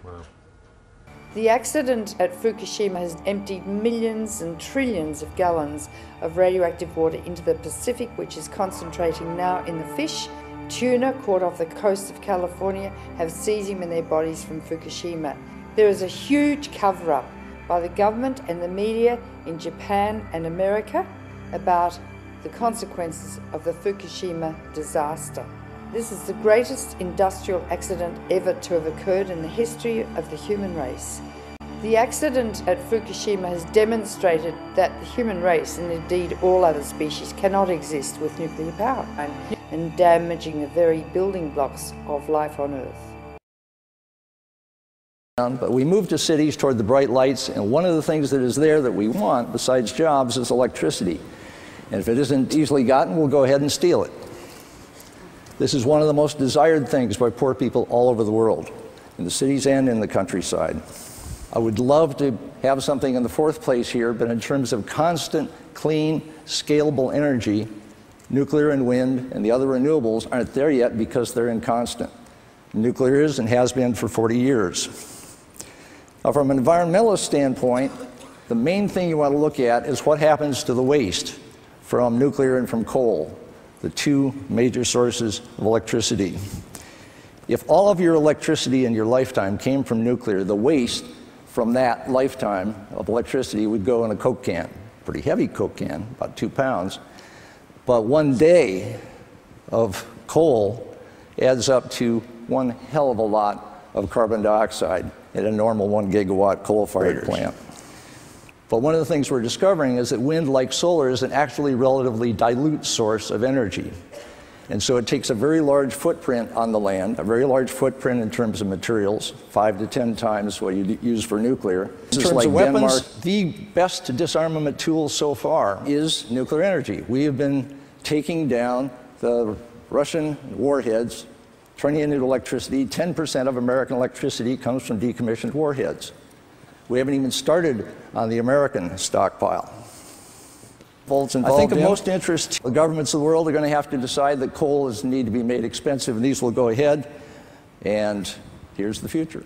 Wow. The accident at Fukushima has emptied millions and trillions of gallons of radioactive water into the Pacific, which is concentrating now in the fish. Tuna caught off the coast of California have cesium in their bodies from Fukushima. There is a huge cover-up by the government and the media in Japan and America about the consequences of the Fukushima disaster. This is the greatest industrial accident ever to have occurred in the history of the human race. The accident at Fukushima has demonstrated that the human race, and indeed all other species, cannot exist with nuclear power and damaging the very building blocks of life on Earth. But we move to cities toward the bright lights, and one of the things that is there that we want, besides jobs, is electricity. And if it isn't easily gotten, we'll go ahead and steal it. This is one of the most desired things by poor people all over the world, in the cities and in the countryside. I would love to have something in the fourth place here, but in terms of constant, clean, scalable energy, nuclear and wind and the other renewables aren't there yet because they're inconstant. Nuclear is and has been for 40 years. Now, from an environmentalist standpoint, the main thing you want to look at is what happens to the waste from nuclear and from coal, the two major sources of electricity. If all of your electricity in your lifetime came from nuclear, the waste from that lifetime of electricity would go in a Coke can, pretty heavy Coke can, about 2 pounds. But 1 day of coal adds up to one hell of a lot of carbon dioxide at a normal 1 gigawatt coal-fired plant. But one of the things we're discovering is that wind, like solar, is an actually relatively dilute source of energy. And so it takes a very large footprint on the land, a very large footprint in terms of materials, 5 to 10 times what you use for nuclear. In terms of weapons, the best disarmament tool so far is nuclear energy. We have been taking down the Russian warheads, turning it into electricity. 10% of American electricity comes from decommissioned warheads. We haven't even started on the American stockpile. I think of most interest, the governments of the world are going to have to decide that coal need to be made expensive, and these will go ahead, and here's the future.